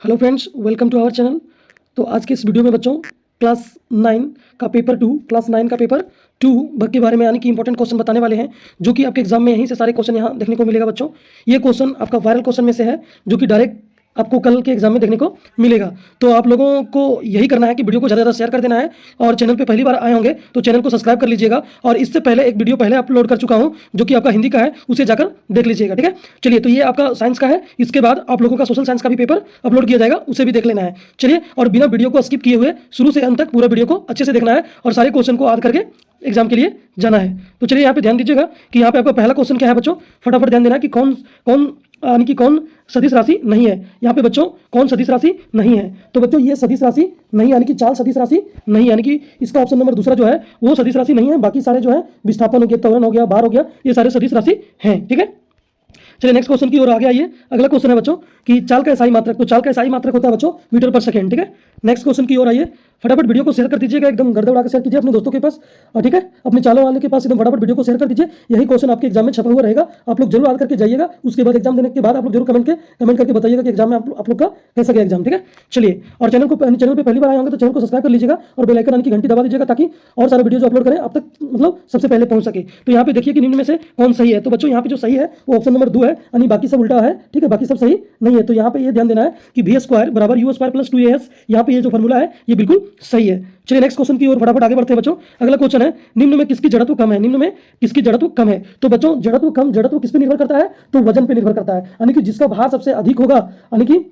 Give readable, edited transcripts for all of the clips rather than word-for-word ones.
Hello friends, welcome to our channel. तो आज के इस वीडियो में बच्चों क्लास 9 का पेपर 2 के बारे में यानी कि इंपॉर्टेंट क्वेश्चन बताने वाले हैं, जो कि आपके एग्जाम में यहीं से सारे क्वेश्चन यहाँ देखने को मिलेगा बच्चों। ये क्वेश्चन आपका वायरल क्वेश्चन में से है, जो कि डायरेक्ट आपको कल के एग्जाम में देखने को मिलेगा। तो आप लोगों को यही करना है कि वीडियो को ज़्यादा ज़्यादा शेयर कर देना है, और चैनल पे पहली बार आए होंगे तो चैनल को सब्सक्राइब कर लीजिएगा। और इससे पहले एक वीडियो पहले अपलोड कर चुका हूँ, जो कि आपका हिंदी का है, उसे जाकर देख लीजिएगा। ठीक है, चलिए। तो ये आपका साइंस का है, इसके बाद आप लोगों का सोशल साइंस का भी पेपर अपलोड किया जाएगा, उसे भी देख लेना है। चलिए, और बिना वीडियो को स्किप किए हुए शुरू से अंत तक पूरा वीडियो को अच्छे से देखना है और सारे क्वेश्चन को याद करके एग्जाम के लिए जाना है। तो चलिए, यहाँ पे ध्यान दीजिएगा कि यहाँ पे आपका पहला क्वेश्चन क्या है बच्चों। फटाफट ध्यान देना है कि कौन कौन यानी कि कौन सदिश राशि नहीं है। यहाँ पे बच्चों कौन सदिश राशि नहीं है, तो बच्चों ये सदिश राशि नहीं, यानी कि चाल सदिश राशि नहीं, यानी कि इसका ऑप्शन नंबर दूसरा जो है वो सदिश राशि नहीं है। बाकी सारे जो है विस्थापन हो गया, त्वरण हो गया, भार हो गया, ये सारे सदिश राशि हैं। ठीक है, चलिए नेक्स्ट क्वेश्चन की ओर आगे आइए। अगला क्वेश्चन है बच्चों कि चाल का SI मात्रक। तो चाल का SI मात्रक होता है बच्चों मीटर पर सेकंड। ठीक है, नेक्स्ट क्वेश्चन की ओर आइए। फटाफट वीडियो को शेयर कर दीजिएगा, एकदम गर्दा उड़ा के शेयर कीजिए अपने दोस्तों के पास। ठीक है, अपने चालों वाले के पास एकदम फटाफट वीडियो को शेयर कर दीजिए। यही क्वेश्चन आपके एग्जाम में छपा हुआ रहेगा, आप लोग जरूर याद करके जाइएगा। उसके बाद एग्जाम देने के बाद आप लोग जरूर कमेंट करके बताइएगा कि एग्जाम में आप लोग का कैसा गया एग्जाम। ठीक है, चलिए। और चैनल पे पहली बार आए होंगे तो चैनल को सब्सक्राइब कर लीजिएगा और बेल आइकन की घंटी दबा दीजिएगा, ताकि और सारे वीडियो जो अपलोड करें आप तक मतलब सबसे पहले पहुंच सके। तो यहाँ पे देखिए कि निम्न में से कौन सही है। तो बच्चों यहाँ पे जो सही है वो ऑप्शन नंबर 2 है, यानी बाकी सब उल्टा है। ठीक है, बाकी सब सही नहीं है। तो यहाँ पे ये ध्यान देना है कि v² बराबर u² प्लस 2as, यहाँ पे ये जो फॉर्मूला है ये बिल्कुल सही है। चलिए नेक्स्ट क्वेश्चन की ओर फटाफट आगे बढ़ते हैं बच्चों। अगला क्वेश्चन है, निम्न में किसकी जड़त्व कम है। निम्न में किसकी जड़त्व कम है। तो बच्चों जड़त्व किस पे निर्भर करता है, तो वजन पे निर्भर करता है। यानी कि जिसका भार सबसे अधिक होगा, यानी कि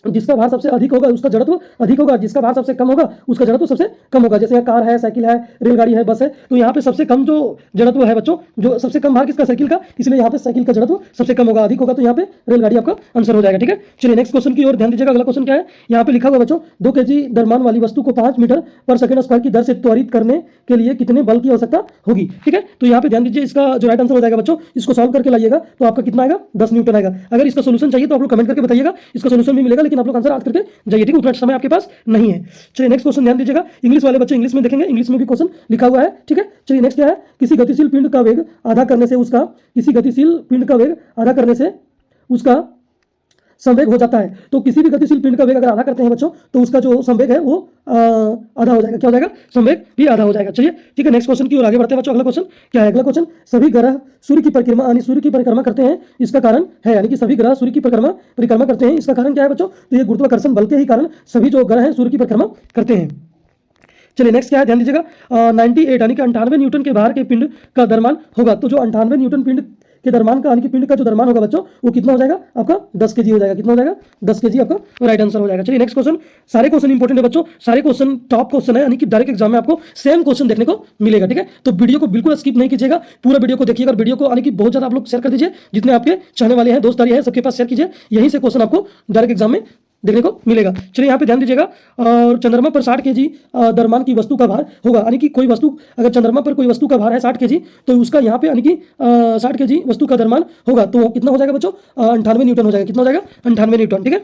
जिसका भार सबसे अधिक होगा उसका जड़त्व अधिक होगा, जिसका भार सबसे कम होगा उसका जड़त्व सबसे कम होगा। जैसे कार है, साइकिल है, रेलगाड़ी है, बस है। तो यहाँ पे सबसे कम जो जड़त्व है बच्चों, जो सबसे कम भार किसका, साइकिल का, इसलिए यहाँ पे साइकिल का जड़त्व सबसे कम होगा, अधिक होगा। तो यहाँ पे रेलगाड़ी आपका आंसर हो जाएगा। ठीक है, चलिए नेक्स्ट क्वेश्चन की ओर ध्यान दीजिएगा। अगला क्वेश्चन क्या है, यहाँ पे लिखा हुआ बच्चों 2 kg द्रव्यमान वाली वस्तु को 5 मीटर पर सेकंड स्क्वायर की दर से त्वरित करने के लिए कितने बल की आवश्यकता होगी। ठीक है, तो यहाँ पे ध्यान दीजिए, इसका जो राइट आंसर हो जाएगा बच्चों, इसको सॉल्व करके लाइएगा तो आपका कितना आएगा, 10 न्यूटन आएगा। अगर इसका सोल्यूशन चाहिए तो आप लोग कमेंट करके बताइएगा, इसका सोल्यूशन भी मिलेगा, लेकिन आप लोग आंसर याद करके जाइए। ठीक है, उतना समय आपके पास नहीं है। चलिए नेक्स्ट क्वेश्चन ध्यान दीजिएगा। इंग्लिश वाले बच्चे इंग्लिश में देखेंगे, इंग्लिश में भी क्वेश्चन लिखा हुआ है। ठीक है, चलिए नेक्स्ट क्या है, किसी गतिशील पिंड का वेग आधा करने से उसका संवेग हो जाता है। तो किसी भी गतिशील पिंड का वेग अगर आधा करते हैं बच्चों, तो उसका जो संवेग है वो आधा हो जाएगा। क्या हो जाएगा, संवेग भी आधा हो जाएगा। चलिए ठीक है, नेक्स्ट क्वेश्चन की ओर आगे बढ़ते हैं बच्चों। अगला क्वेश्चन क्या है, अगला क्वेश्चन, सभी ग्रह सूर्य की परिक्रमा करते हैं, इसका कारण है, यानी कि सभी ग्रह सूर्य की परिक्रमा करते हैं, इसका कारण क्या है बच्चों, तो ये गुरुत्वाकर्षण बल के ही कारण सभी जो ग्रह हैं सूर्य की परिक्रमा करते हैं। चलिए नेक्स्ट क्या है, ध्यान दीजिएगा। 98 यानी कि 98 न्यूटन के भार के पिंड का द्रव्यमान होगा। तो जो 98 न्यूटन पिंड के द्रव्यमान का, यानी कि पिंड का जो द्रव्यमान होगा बच्चों, वो कितना हो जाएगा आपका, 10 kg हो जाएगा। कितना हो जाएगा, 10 kg आपका राइट आंसर हो जाएगा। चलिए नेक्स्ट क्वेश्चन, सारे क्वेश्चन इंपॉर्टेंट है बच्चों, सारे क्वेश्चन टॉप क्वेश्चन है, यानी कि डायरेक्ट एग्जाम में आपको सेम क्वेश्चन देखने को मिलेगा। ठीक है, तो वीडियो को बिल्कुल स्किप नहीं कीजिएगा, पूरा वीडियो को देखिएगा और वीडियो को यानी कि बहुत ज्यादा आप लोग शेयर कर दीजिए, जितने आपके चाहने वाले हैं, दोस्त यारी है, सबके पास शेयर कीजिए। यहीं से क्वेश्चन आपको डायरेक्ट एग्जाम में देखने को मिलेगा। चलिए यहाँ पे ध्यान दीजिएगा। और चंद्रमा पर 60 kg द्रव्यमान की वस्तु का भार होगा, यानी कि कोई वस्तु, अगर चंद्रमा पर कोई वस्तु का भार है 60 kg, तो उसका यहाँ पे यानी कि 60 kg वस्तु का द्रव्यमान होगा, तो कितना हो जाएगा बच्चों, 98 न्यूटन हो जाएगा। कितना हो जाएगा, 98 न्यूटन। ठीक है,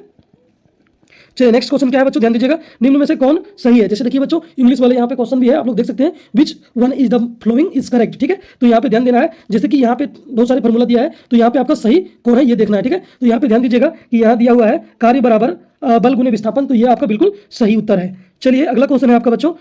चलिए नेक्स्ट क्वेश्चन क्या है बच्चों, ध्यान दीजिएगा। निम्न में से कौन सही है। जैसे देखिए बच्चों, इंग्लिश वाले यहाँ पे क्वेश्चन भी है, आप लोग देख सकते हैं, which one is the following is correct. ठीक है, तो यहाँ पे ध्यान देना है, जैसे कि यहाँ पे बहुत सारे फॉर्मूला दिया है, तो यहाँ पे आपका सही कौन है ये देखना है। ठीक है, तो यहाँ पे ध्यान दीजिएगा कि यहाँ दिया हुआ है कार्य बराबर बल गुने विस्थापन, तो ये आपका बिल्कुल सही उत्तर है। चलिए अगला क्वेश्चन है आपका बच्चों,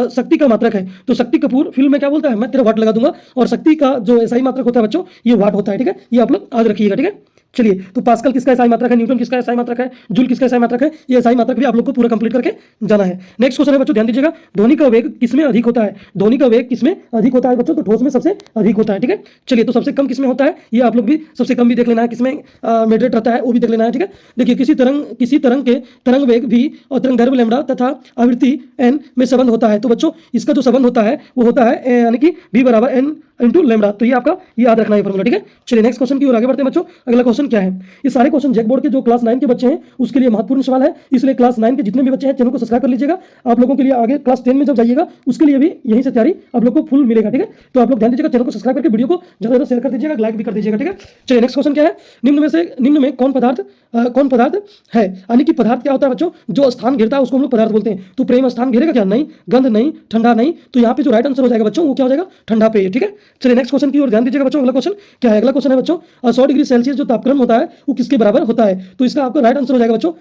शक्ति का मात्रक है। तो शक्ति कपूर फिल्म में क्या बोलता है, मैं तेरा वाट लगा दूंगा, और शक्ति का जो SI मात्रक होता है बच्चों, ये वाट होता है। ठीक है, ये आप लोग याद रखिएगा। ठीक है, चलिए, तो पास्कल किसका SI मात्रक है, न्यूटन किसका SI मात्रक है, जूल किसका SI मात्रक है, ये SI मात्रक भी आप लोग को पूरा कंप्लीट करके जाना है। नेक्स्ट क्वेश्चन है बच्चों, ध्यान दीजिएगा। ध्वनि का वेग किसमें अधिक होता है। ध्वनि का वेग किसमें अधिक होता है बच्चों, तो ठोस में सबसे अधिक होता है। ठीक है, चलिए, तो सबसे कम किसमें होता है, ये आप लोग भी सबसे कम भी देख लेना है, किसमें मॉडरेट रहता है वो भी देख लेना है। ठीक है, देखिए, किसी तरंग के तरंग वेग v और तरंग दैर्घ्य लैम्बडा तथा आवृत्ति n में संबंध होता है। तो बच्चों इसका जो संबंध होता है वो होता है यानी कि v बराबर n इंटू लैम्बडा। तो ये आपका याद रखना है फॉर्मूला। ठीक है, चलिए नेक्स्ट क्वेश्चन की ओर आगे बढ़ते हैं बच्चों। अगला क्वेश्चन क्या है, ये सारे क्वेश्चन जैक बोर्ड के जो क्लास 9 के बच्चे हैं उसके लिए महत्वपूर्ण सवाल है, इसलिए क्लास 9 के जितने भी बच्चे हैं चैनल को सब्सक्राइब कर लीजिएगा। आप लोगों के लिए आगे क्लास 10 में जब जाइएगा उसके लिए भी यहीं से तैयारी आप लोग को फुल मिलेगा। ठीक है, तो आप लोग ध्यान दीजिएगा, चैनल को सब्सक्राइब करके वीडियो को ज्यादा ज्यादा शेयर कर दीजिएगा, लाइक भी कर दीजिएगा। ठीक है, चलिए नेक्स्ट क्वेश्चन क्या है, निम्न में कौन पदार्थ है, यानी कि पदार्थ क्या होता है बच्चों, जो स्थान घेरता है उसको हम लोग पदार्थ बोलते हैं। तो प्रेम स्थान घेरेगा क्या, नहीं, गंध नहीं, ठंडा नहीं, तो यहाँ पे जो राइट आंसर हो जाएगा बच्चों वो क्या हो जाएगा, ठंडा पेय। ठीक है, चलिए नेक्स्ट क्वेश्चन की ओर ध्यान दीजिएगा बच्चों। अगला क्वेश्चन क्या है, अगला क्वेश्चन है बच्चों, 100 डिग्री सेल्सियस जो तापक्रम होता है वो किसके बराबर होता है। तो इसका आपका राइट आंसर हो जाएगा बच्चों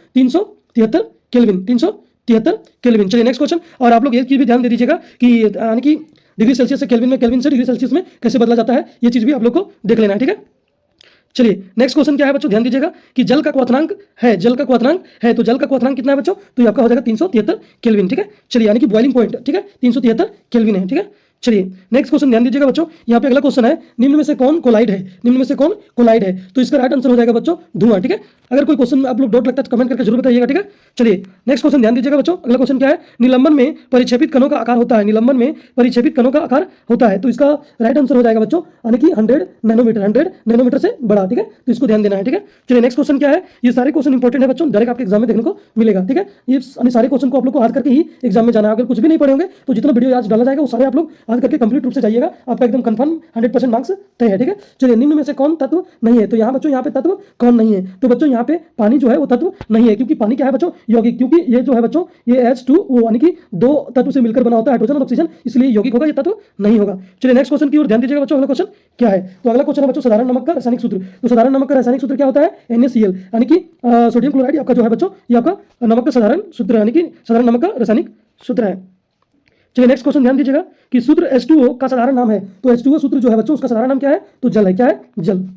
373 केल्विन, 373 केल्विन। चलिए नेक्स्ट क्वेश्चन। और आप लोग ये चीज भी ध्यान दे दीजिएगा कि यानी कि डिग्री सेल्सियस से केल्विन में, केल्विन से डिग्री सेल्सियस में कैसे बदला जाता है, ये चीज भी आप लोग को देख लेना है, ठीक है। चलिए नेक्स्ट क्वेश्चन क्या है बच्चों, ध्यान दीजिएगा कि जल का क्वथनांक है, जल का क्वथनांक है, तो जल का क्वथनांक कितना है बच्चों, तो ये आपका हो जाएगा 373 केल्विन, ठीक है। चलिए यानी कि बॉइलिंग पॉइंट, ठीक है, 373 केल्विन है, ठीक है। चलिए नेक्स्ट क्वेश्चन ध्यान दीजिएगा बच्चों, यहाँ पे अगला क्वेश्चन है, निम्न में से कौन कोलाइड है, निम्न में से कौन कोलाइड है, तो इसका राइट आंसर हो जाएगा बच्चों धुआं, ठीक है। अगर कोई क्वेश्चन आप लोग डाउट लगता है तो कमेंट करके जरूर बताइएगा, ठीक है। चलिए नेक्स्ट क्वेश्चन ध्यान दीजिएगा बच्चों, अगला क्वेश्चन क्या है, निलंबन में परिक्षेपित कणों का आकार होता है, निलंबन में परिक्षेपित कणों का आकार होता है, तो इसका राइट आंसर हो जाएगा बच्चों यानी कि 100 नैनोमीटर, 100 नैनोमीटर से बड़ा, ठीक है, तो इसको ध्यान देना है, ठीक है। चलिए नेक्स्ट क्वेश्चन क्या है, ये सारे क्वेश्चन इंपॉर्टेंट है बच्चों, डायरेक्ट आपके एग्जाम में देखने को मिलेगा, ठीक है। ये सारे क्वेश्चन को आप लोग को याद करके ही एग्जाम में जाना है, अगर कुछ भी नहीं पढ़े होंगे तो जितना वीडियो आज डाला जाएगा वो सारे आप लोग याद करके कंप्लीट रूप से जाइएगा, आपका एकदम कंफर्म 100% मार्क्स तय है, ठीक है। चलिए निम्न में से कौन तत्व नहीं है, तो यहाँ बच्चों यहाँ पे तत्व कौन नहीं है, तो बच्चों यहाँ पे पानी जो है वो तत्व नहीं है, क्योंकि पानी क्या है बच्चों, यौगिक, क्योंकि ये जो है बच्चों ये H2O यानी कि दो तत्व से मिलकर बना होता है, हाइड्रोजन और ऑक्सीजन, इसलिए यौगिक होगा, ये तत्व नहीं होगा। चलिए नेक्स्ट क्वेश्चन की ओर ध्यान दीजिएगा बच्चों, अगला क्वेश्चन क्या है, तो अगला क्वेश्चन है बच्चों साधारण नमक का रासायनिक सूत्र, तो साधारण नमक का रासायनिक सूत्र क्या होता है, NaCl यानी कि सोडियम क्लोराइड आपका जो है बच्चों ये आपका नमक का साधारण सूत्र यानी कि साधारण नमक का रासायनिक सूत्र है। चलिए नेक्स्ट क्वेश्चन ध्यान दीजिएगा कि सूत्र H2O का साधारण नाम है, तो H2O सूत्र जो है बच्चों उसका साधारण नाम क्या है, तो जल है, क्या है, जल।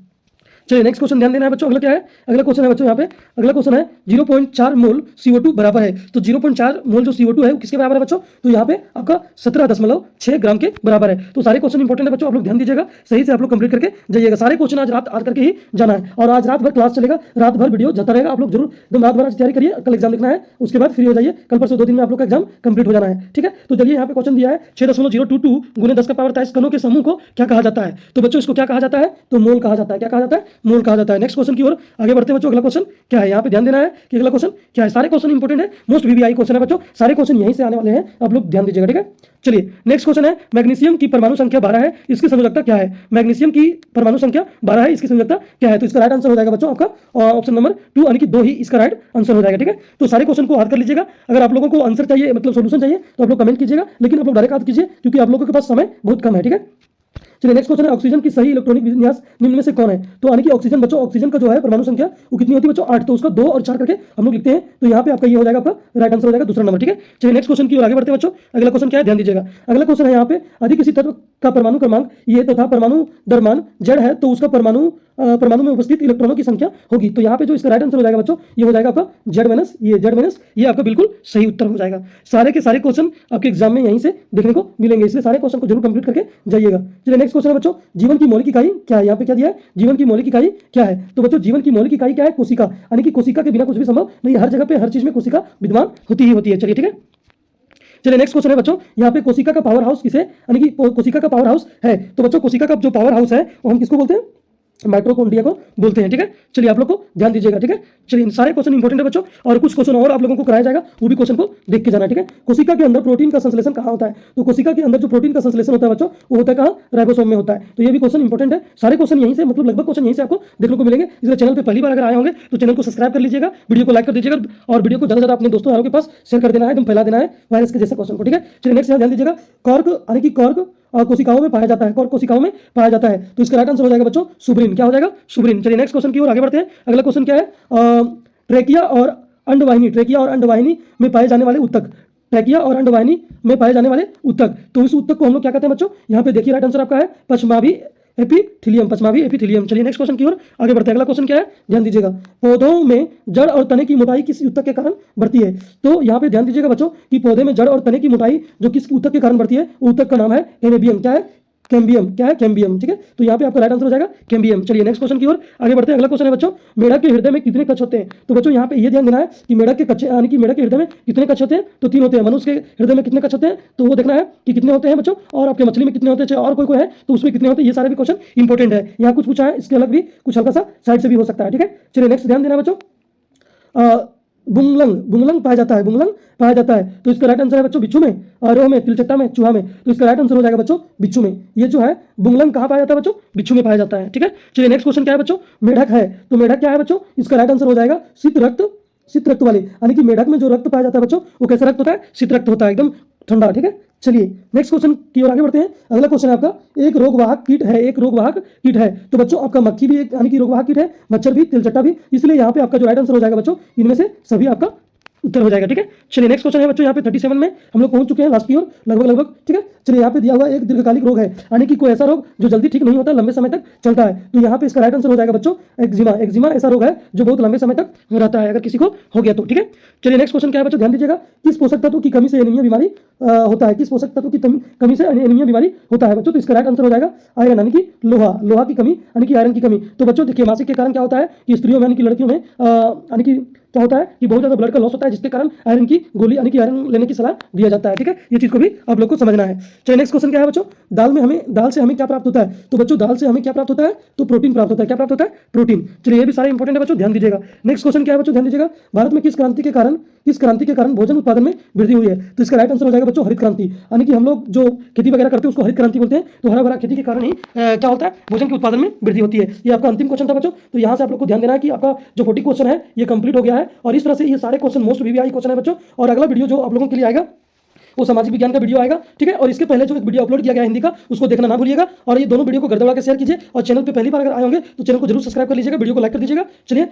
चलिए नेक्स्ट क्वेश्चन ध्यान देना है बच्चों, अगला क्या है, अगला क्वेश्चन है बच्चों यहाँ पे, अगला क्वेश्चन है 0.4 मोल CO2 बराबर है, तो 0.4 मोल जो CO2 है वो किसके बराबर है बच्चों, तो यहाँ पे आपका 17.6 ग्राम के बराबर है। तो सारे क्वेश्चन इंपॉर्टेंट है बच्चों, आप लोग ध्यान दीजिएगा, सही से आप लोग कंप्लीट करके जाइएगा, सारे क्वेश्चन आज रात आज करके ही जाना है, और आज रात भर क्लास चलेगा, रात भर वीडियो जाता रहेगा, आप लोग जरूर एकदम रात भर आज तैयारी करिए, कल एग्जाम लिखना है, उसके बाद फ्री हो जाइए, कल परसों 2 दिन में आप लोग का एग्जाम कंप्लीट हो जाना है, ठीक है। तो चलिए यहाँ पे क्वेश्चन दिया है 6.022 गुने 10 का पावर 23 कणों के समूह को क्या कहा जाता है, तो बच्चों इसको क्या कहा जाता है, तो मोल कहा जाता है, क्या कहा जाता है, मोल कहा जाता है। नेक्स्ट क्वेश्चन की ओर आगे बढ़ते हैं बच्चों, अगला क्वेश्चन क्या है, यहाँ पे ध्यान देना है कि अगला क्वेश्चन क्या है, सारे क्वेश्चन इंपॉर्टेंट है, मोस्ट VVI क्वेश्चन है बच्चों, सारे क्वेश्चन यहीं से आने वाले हैं, आप लोग ध्यान दीजिएगा, ठीक है। चलिए नेक्स्ट क्वेश्चन है, मैग्नीशियम की परमाणु संख्या 12 है, इसकी संयोजकता क्या है, मैग्नीशियम की परमाणु संख्या 12 है, इसकी संयोजकता क्या है, तो इसका राइट आंसर हो जाएगा बच्चों आपका ऑप्शन नंबर 2 यानी कि 2 ही इसका राइट आंसर हो जाएगा, ठीक है। तो सारे क्वेश्चन को याद कर लीजिएगा, अगर आप लोगों को आंसर चाहिए मतलब सोल्यूशन चाहिए तो आप लोग कमेंट कीजिएगा, लेकिन आप लोग डायरेक्ट याद कीजिए क्योंकि आप लोगों के पास समय बहुत कम है, ठीक है। चलिए नेक्स्ट क्वेश्चन है, ऑक्सीजन की सही इलेक्ट्रॉनिक विन्यास निम्न में से कौन है, तो यानी कि ऑक्सीजन बच्चों, ऑक्सीजन का जो है परमाणु संख्या वो कितनी होती है बच्चों, 8, तो उसका 2 और 4 करके हम लोग लिखते हैं, तो यहाँ पे आपका ये हो जाएगा, आपका राइट आंसर हो जाएगा दूसरा नंबर, ठीक है। चलिए नेक्स्ट क्वेश्चन की ओर आगे बढ़ते हैं बच्चों, अगला क्वेश्चन क्या है, ध्यान दीजिएगा, अगला क्वेश्चन है यहाँ पे, यदि किसी तत्व का परमाणु क्रमांक ये तथा परमाणु द्रव्यमान Z है, तो उसका परमाणु में उपस्थित इलेक्ट्रॉनों की संख्या होगी, तो यहाँ पे जो इसका राइट आंसर हो जाएगा बच्चों ये हो जाएगा आपका Z- ये आपका बिल्कुल सही उत्तर हो जाएगा। सारे के सारे क्वेश्चन आपके एग्जाम में यहीं से देखने को मिलेंगे, इसलिए सारे क्वेश्चन को जरूर कंप्लीट करके जाइएगा। चलिए नेक्स्ट क्वेश्चन है बच्चों, जीवन की मौलिक इकाई क्या है, यहाँ पे क्या दिया है, जीवन की मौलिक इकाई क्या है, तो बच्चों जीवन की मौलिक इकाई क्या है, कोशिका, यानी कि कोशिका के बिना कुछ भी संभव नहीं, हर जगह पे हर चीज में कोशिका विद्यमान होती ही होती है। चलिए ठीक है। चलिए नेक्स्ट क्वेश्चन है बच्चों, यहाँ पे कोशिका का पावर हाउस किसे, यानी कि कोशिका का पावर हाउस है, तो बच्चों कोशिका का जो पावर हाउस है वो हम किसको बोलते हैं, माइटोकॉन्ड्रिया को बोलते हैं, ठीक है। चलिए आप लोग को ध्यान दीजिएगा, ठीक है। चलिए सारे क्वेश्चन इंपॉर्टेंट है बच्चों, और कुछ क्वेश्चन और आप लोगों को कराया जाएगा, वो भी क्वेश्चन को देख के जाना, ठीक है। कोशिका के अंदर प्रोटीन का संश्लेषण कहाँ होता है, तो कोशिका के अंदर जो प्रोटीन का संश्लेषण होता है बच्चों वो होता है कहाँ, राइबोसोम में होता है, तो ये भी क्वेश्चन इंपॉर्टेंट है। सारे क्वेश्चन यहीं से मतलब लगभग क्वेश्चन यहीं से आपको देखने को मिलेंगे, इसलिए चैनल पर पहली बार अगर आए होंगे तो चैनल को सब्सक्राइब कर लीजिएगा, वीडियो को लाइक कर दीजिएगा, और वीडियो को ज़्यादा अपने दोस्तों यारों के पास शेयर कर देना है, एकदम फैला देना है वायरस के जैसे क्वेश्चन को, ठीक है। चलिए नेक्स्ट ध्यान दीजिएगा, कॉर्क यानी कि कॉर्क कोशिकाओं में पाया जाता है, कॉर्क कोशिकाओं में पाया जाता है, तो इसका राइट आंसर हो जाएगा बच्चों सुब्रीन, क्या हो जाएगा, सुब्रीन। चलिए नेक्स्ट क्वेश्चन की ओर आगे बढ़ते हैं, अगला क्वेश्चन क्या है, ट्रेकिया और अंडवाहिनी, ट्रेकिया और अंडवाहिनी में पाए जाने वाले उत्तक, ट्रेकिया और अंडवाहिनी में पाए जाने वाले उत्तक, तो इस उत्तक को हम लोग क्या कहते हैं बच्चों, यहाँ पे देखिए राइट आंसर आपका है पश्चमाभी एपिथीलियम, पश्चमाभी एपिथीलियम। चलिए नेक्स्ट क्वेश्चन की ओर आगे बढ़ते हैं, अगला क्वेश्चन क्या है, ध्यान दीजिएगा, पौधों में जड़ और तने की मोटाई किस उत्तक के कारण बढ़ती है, तो यहाँ पे ध्यान दीजिएगा बच्चों कि पौधे में जड़ और तने की मोटाई जो किस उत्तक के कारण बढ़ती है, उत्तक का नाम है कैम्बियम, क्या है, कैम्बियम, क्या है, कैम्बियम, ठीक है। तो यहाँ पे आपका राइट आंसर हो जाएगा कैम्बियम। चलिए नेक्स्ट क्वेश्चन की ओर आगे बढ़ते हैं, अगला क्वेश्चन है बच्चों, मेढक के हृदय में कितने कक्ष होते हैं, तो बच्चों यहाँ पे ये ध्यान देना है कि मेढक के कक्ष यानी कि मेढक के हृदय में कितने कक्ष होते हैं, तो 3 होते हैं। मनुष्य के हृदय में कितने कक्ष होते हैं, तो वो देखना है कि कितने होते हैं बच्चों, और आपके मछली में कितने होते हैं, चाहे और कोई है तो उसमें कितने होते हैं, ये सारे भी क्वेश्चन इंपॉर्टेंट है। यहाँ कुछ पूछा है, इसके अलग भी कुछ हल्का सा साइड से भी हो सकता है, ठीक है। चलिए नेक्स्ट ध्यान देना बच्चों, बुंगलंग पाया जाता है, बुंगलंग पाया जाता है, तो इसका राइट आंसर है बच्चों बिच्छू में, रोह में, तिलचट्टा में, चूहा में, तो इसका राइट आंसर हो जाएगा बच्चों बिच्छू में। ये जो है बुंगलंग कहाँ पाया जाता है बच्चों, बिच्छू में पाया जाता है, ठीक है। चलिए नेक्स्ट क्वेश्चन क्या है बच्चों, मेढक है, तो मेढक क्या है बच्चों, इसका राइट आंसर हो जाएगा शीत रक्त वाले, यानी कि मेढक में जो रक्त पाया जाता है बच्चों वो कैसा रक्त होता है, शीत रक्त होता है, एकदम ठंडा, ठीक है। चलिए नेक्स्ट क्वेश्चन की ओर आगे बढ़ते हैं, अगला क्वेश्चन है आपका, एक रोगवाहक कीट है, एक रोगवाहक कीट है, तो बच्चों आपका मक्खी भी एक यानी कि रोगवाहक कीट है, मच्छर भी, तिलचट्टा भी, इसलिए यहाँ पे आपका जो राइट आंसर हो जाएगा बच्चों इनमें से सभी आपका उत्तर हो जाएगा। ठीक है, चलिए नेक्स्ट क्वेश्चन है बच्चों यहाँ पे 37 में हम लोग पहुंच चुके हैं, लास्ट की ओर लगभग। ठीक है, चलिए यहाँ पे दिया हुआ एक दीर्घकालिक रोग है, यानी कि कोई ऐसा रोग जो जल्दी ठीक नहीं होता, लंबे समय तक चलता है। तो यहाँ पे इसका राइट आंसर हो जाएगा बच्चों एक्जिमा। एक्जिमा ऐसा रोग है जो बहुत लंबे समय तक रहता है अगर किसी को हो गया तो। ठीक है, चलिए नेक्स्ट क्वेश्चन क्या है बच्चों, ध्यान दीजिएगा। किस पोषक तत्व की कमी से एनीमिया बीमारी होता है? किस पोषक तत्व की कमी से एनीमिया बीमारी होता है बच्चों? तो इसका राइट आंसर हो जाएगा आयरन, यानी कि लोहा की कमी, यानी कि आयरन की कमी। तो बच्चों देखिए, मासिक के कारण क्या होता है कि स्त्रियों में यानी कि लड़कियों में यानी कि क्या होता है कि बहुत ज्यादा ब्लड का लॉस होता है, जिसके कारण आयरन की गोली यानी कि आयरन लेने की सलाह दिया जाता है। ठीक है, ये चीज को भी आप लोग को समझना है। चलिए नेक्स्ट क्वेश्चन क्या है बच्चों, दाल से हमें क्या प्राप्त होता है? तो बच्चों दाल से हमें क्या प्राप्त होता है? तो प्रोटीन प्राप्त होता है। क्या प्राप्त होता है? प्रोटीन। चलिए ये भी सारे इंपॉर्टेंट है बच्चों, ध्यान दीजिएगा। नेक्स्ट क्वेश्चन क्या है बच्चों, ध्यान दीजिएगा। भारत में किस क्रांति के कारण भोजन उत्पादन में वृद्धि हुई है? तो इसका राइट आंसर हो जाएगा बच्चों हरित क्रांति, यानी कि हम लोग जो खेती वगैरह करते हैं उसको हरित क्रांति बोलते हैं। तो हरा भरा खेती के कारण ही क्या होता है, भोजन के उत्पादन में वृद्धि होती है। ये आपका अंतिम क्वेश्चन था बच्चों। तो यहाँ से आप लोग को ध्यान देना है कि आपका जो 40 क्वेश्चन है ये कंप्लीट हो गया है, और इस तरह से ये सारे क्वेश्चन मोस्ट वीवीआई क्वेश्चन है बच्चों। और अगला वीडियो जो आप लोगों के लिए आएगा वो सामाजिक विज्ञान का वीडियो आएगा। ठीक है, और इसके पहले जो एक वीडियो अपलोड किया गया हिंदी का, उसको देखना ना भूलिएगा। और ये दोनों वीडियो को गर्दौड़ा के शेयर कीजिए, और चैनल पे पहली बार अगर आए होंगे तो चैनल को जरूर सब्सक्राइब कर लीजिएगा, वीडियो को लाइक कर दीजिएगा। चलिए